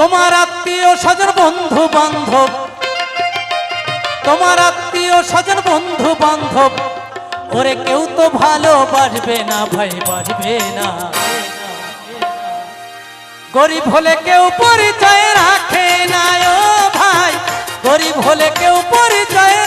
তোমার আত্মীয় স্বজন বন্ধু বান্ধব, তোমার আত্মীয় স্বজন বন্ধু বান্ধব, ওরে কেউ তো ভালোবাসবে না ভাই, বাসবে না। গরিব হলে কেউ পরিচয় রাখে না ও ভাই, গরিব হলে কেউ পরিচয়